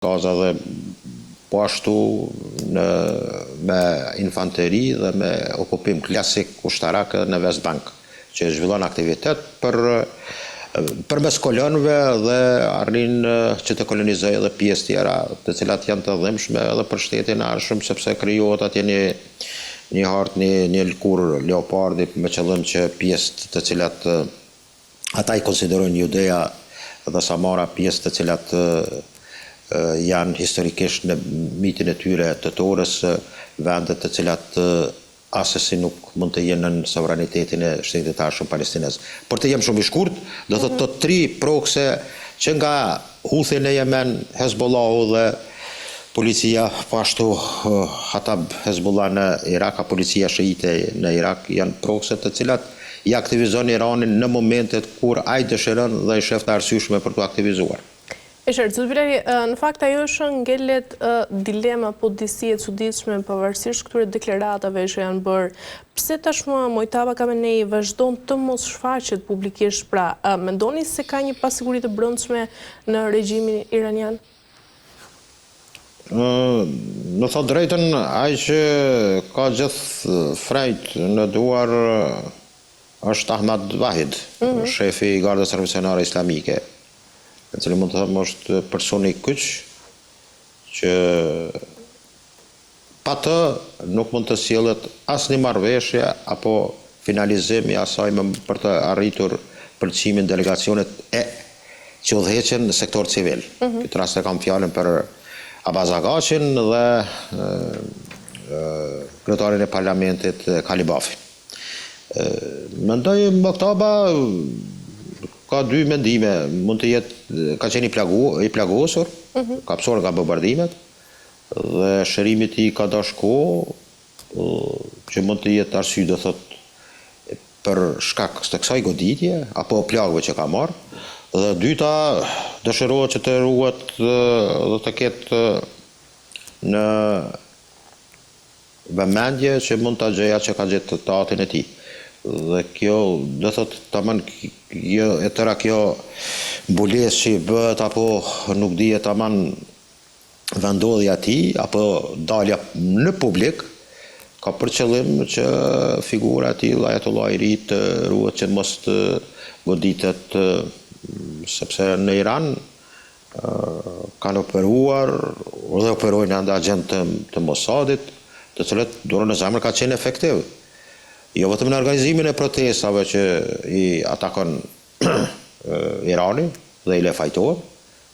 Gaza dhe po ashtu me infanteri dhe me okupim klasik ushtarak në Westbank, që zhvillon aktivitet përmes kolonëve dhe arrin që të kolonizojë edhe pjesë tjera, të cilat janë të dhimbshme edhe për shtetin e arshëm, sepse krijohet atje një hartë, një lëkurë leopardi me qëllim që pjesë të cilat ata i konsiderojnë Judea dhe Samara, pjesë të cilat janë historikisht në mitin e tyre të Torës, vendet të cilat asesi nuk mund të jenë në sovranitetin e shtetit të arshëm palestinez. Por të jem shumë i shkurt, do të tri prokse që nga Houthi në Yemen, Hezbollahu dhe policia, po ashtu Hatab Hezbollah në Irak, a policia shiite në Irak, janë prokse të cilat i aktivizon Iranin në momentet kur ai dëshiron dhe i shef të arsyeshme për të aktivizuar. Në fakt ajo është ngelet dilema po disi e çuditshme pavarësisht këtyre deklaratave që janë bërë. Pse tashmë Mojtaba Khamenei vazhdon të mos shfaqet publikisht, pra mendoni se ka një pasiguri të brendshme në regjimin iranian? Në thot drejtën, ai që ka gjithë frejt në duar është Ahmad Vahid, shefi i Gardës Revolucionare Islamike, në cilë mund të thëmë është personi kyç që pa të nuk mund të sjellet asnjë marrëveshje apo finalizim i asaj për të arritur pëlqimin delegacionet që udhëheqen në sektor civil. Këtë rast e kam fjalën për Abbas Agacin dhe kryetarin e parlamentit Kalibafin. Mendoj Mojtaba ka dy mendime, mund të jetë, ka qenë i plagosur, ka pësor nga bombardimet, dhe shërimi i tij ka dash kohë, që mund të jetë arsye, do thot, për shkak të kësaj goditje, apo plagëve që ka marrë, dhe dyta dëshirohet që të ruhet dhe të ketë në vëmendje që mund të gjëja që ka gjetë të atin e tij. Dhe kjo, do thot, tamam e tëra kjo mbulesë që i bëhet apo nuk dihet tamam vendodhja e tij apo dalja në publik, ka për qëllim që figura e tillë Ayatollah i ri të ruhet që mos të goditet, sepse në Iran kanë operuar dhe operojnë ende agentë të Mossadit, të cilët durën në zemër ka qenë efektiv. Jo vetëm në organizimin e protestave që i atakon Irani dhe i le fajtohen,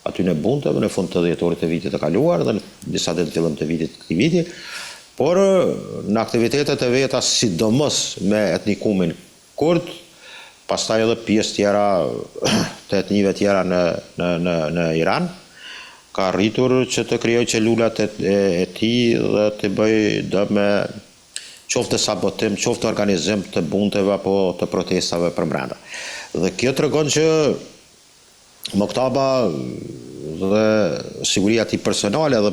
aty në Bunteve, në fund të dhjetorit të vitit të kaluar dhe në disa ditë në fillim të vitit të këtij viti, por në aktivitetet e veta, sidomos me etnikumin kurd, pastaj edhe pjesë tjera të etnive tjera në Iran, ka arritur që të krijojë celulat e tij dhe të bëjë dëm qoftë sabotim, qoftë organizim të bunteve apo të protestave për brenda. Dhe kjo tregon që Mojtaba dhe siguria e tij personale edhe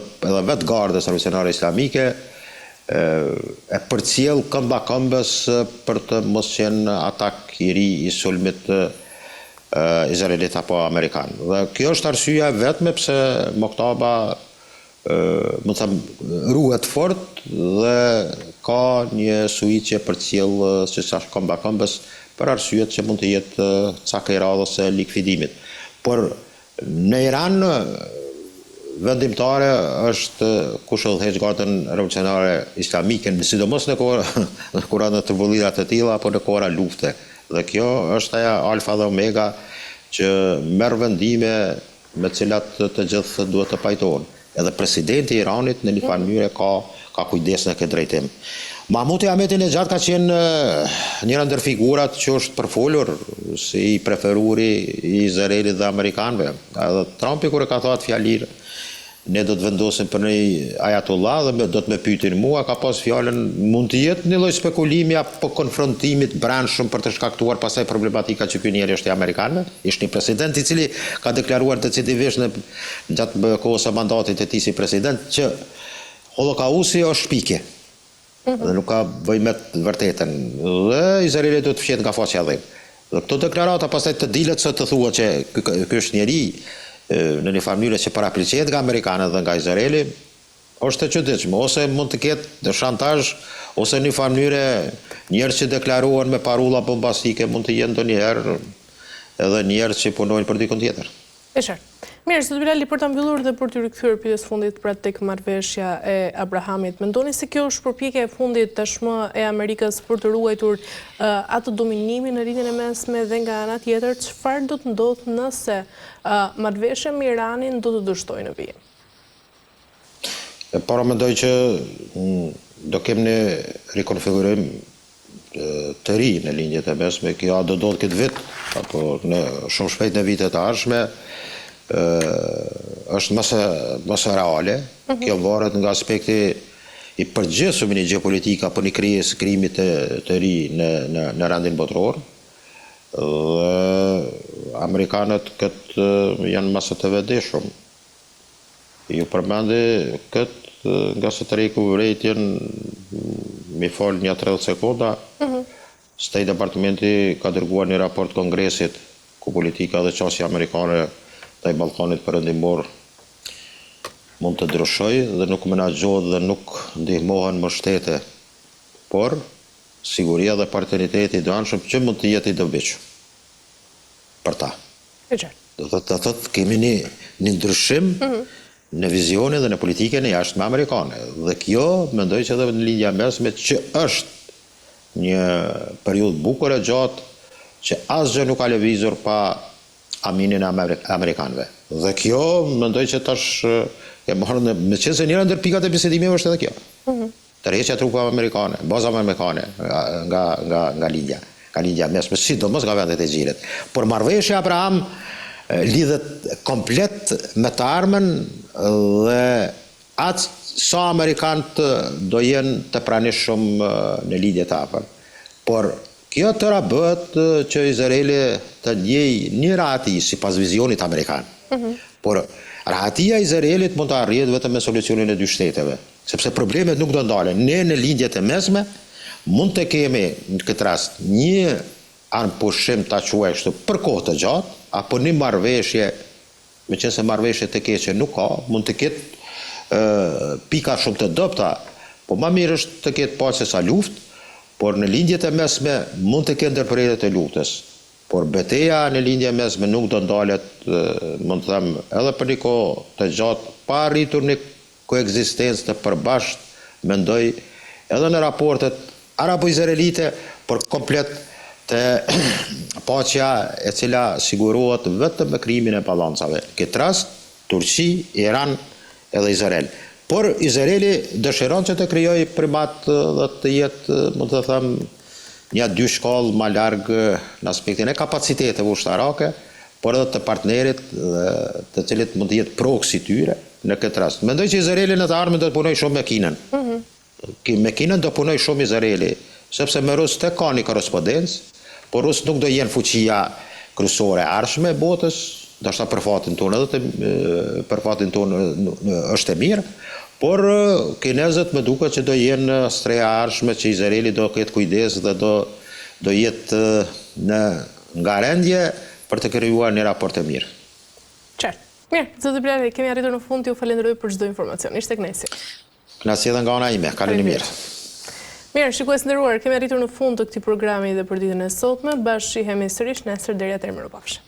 vetë Gardës Revolucionare Islamike e përcjell këmba këmbës për të mos qenë atak i ri i sulmit izraelit apo amerikan. Dhe kjo është arsyeja vetme pse Mojtaba më thëmë ruhet fort dhe ka një suiqe për cilë që është këmba këmbës për arsyet që mund të jetë cakë i radhës e likvidimit. Por në Iran vendimtare është kush udhëheq Gardën Revolucionare Islamike, sidomos në kohra në turbulencat të tilla apo në kohra lufte. Dhe kjo është ajo alfa dhe omega që merr vendime me cilat të gjithë duhet të pajtohen. Edhe presidenti i Iranit në një farë mënyrë ka kujdes në këtë drejtim. Mahmud Ahmadinejad ka qenë njëra ndër figurat që është përfolur si i preferuri i Izraelit dhe Amerikanëve. Edhe Trumpi kur e ka thënë fjalën, ne do të vendosim për një ajatullah dhe do të më pyetin mua, ka pas fjalën mund të jetë një lloj spekulimi apo konfrontimit brendshëm për të shkaktuar pastaj problematika që ky njeri është i Amerikanëve, ishte një president i cili ka deklaruar decisivisht gjatë kohës së mandatit të tij si president që Holokausti është shpike. Dhe nuk ka bëj me të vërtetën. Dhe Izraeli do të fshet nga faqja e dhëm. Dhe këto deklarata pastaj të dilet se të thua që ky është njeri në një farë mënyrë që parapërcjet nga Amerikanët dhe nga Izraeli, është e çuditshme, ose mund të ketë në shantazh, ose në një farë mënyrë njerëz që deklaruan me parulla bombastike mund të jenë ndonjëherë edhe njerëz që punojnë për dikon tjetër. E qartë. Mirë, zoti Bilali, për ta mbyllur dhe për të rikthyer pyetjes fundit pra tek marrëveshja e Abrahamit, mendoni se kjo është përpjekja e fundit tashmë e Amerikës për të ruajtur atë dominimin në rrjetin e mesme dhe nga ana tjetër, çfarë do të ndodhë nëse marrëveshja me Iranin do të dështojë në vijim? Para mendoj që do kemë një rikonfigurim të ri në lindjet e mesme, kjo do ndodhë këtë vit, apo në shumë shpejt në vitet e ardhshme, është mëse reale, kjo varet nga aspekti i përgjithshëm i një gjeopolitika për një krimit të ri në rendin botror, dhe Amerikanët këtë janë mëse të vetëdijshëm. Ju përmendi këtë nga se të reku vërejtjen mi fol një 30 sekonda, State Departamenti ka dërguar një raport Kongresit ku politika dhe qasja amerikane të i Ballkanit perëndimor mund të ndryshoj dhe nuk menaxhohet dhe nuk ndihmohen më shtete, por siguria dhe parteniteti i dobishëm që mund të jetë i dobishëm për ta. Do të thotë kemi një ndryshim në vizionin dhe në politikën e jashtme amerikane. Dhe kjo mendoj që edhe në lindja mesme që është një periudhë bukur e gjatë që asgjë nuk ka lëvizur pa aminin e Amerikanëve. Dhe kjo mendoj që tash e morën me qenë se njëra ndër pikat e bisedimeve është edhe kjo. Tërheqja trupave amerikane, bazave amerikane nga lindja mesme, sidomos nga vendet e xhirit. Por marrëveshja Abraham lidhet komplet me të armën dhe atë sa Amerikanët do jenë të pranishëm në lidhje të afër. Por kjo tëra bëhet që Izraeli të ndjej një rahati sipas vizionit amerikan. Por rahatia e Izraelit mund të arrihet vetëm me solucionin e dy shteteve, sepse problemet nuk do ndalen. Ne në lindjet e mesme mund të kemi në këtë rast një armpushim ta quaj kështu për kohë të gjatë, apo një marrëveshje, me qenë se marrëveshje të keqe nuk ka, mund të ketë pika shumë të dobta, po më mirë është të ketë paqe sa luftë, por në lindjet e mesme mund të ketë ndërprerje të luftës. Por betejë në lindje e mesme nuk do ndalet, mund të them, edhe për një kohë të gjatë, pa arritur një koekzistencë të përbashkët, mendoj, edhe në raportet arabo-izraelite, por komplet të paqja e cila sigurohet vetëm me krijimin e balancave. Në këtë rast, Turqi, Iran edhe Izrael. Por Izraeli dëshiron që të krijojë primat dhe të jetë, mund të them, një dy shkallë më larg në aspektin e kapacitete ushtarake, por edhe të partnerit të cilit mund të jetë proksi tyre në këtë rast. Mendoj që Izraeli në të ardhmen do të punojë shumë me Kinën. Me Kinën do punojë shumë Izraeli, sepse me Rusë të ka një korrespondencë, por Rusë nuk do jenë fuqia kryesore ardhshme e botës, ndoshta për fatin tonë edhe për fatin tonë është e mirë, por kinezët më duket që do jenë streja ardhshme që Izraeli do ketë kujdes dhe do jetë nga rendje për të krijuar një raport të mirë. Qartë. Mirë, zoti Bilali, kemi arritur në fund, ju falenderoj për çdo informacion. Ishte kënaqësi. Kënaqësi edhe nga ana ime, kaleni mirë. Mirë, shikues nderuar, kemi arritur në fund të këtij programi dhe për ditën e sotme, bashkë shihemi sërish nesër deri atëherë mirupafshim.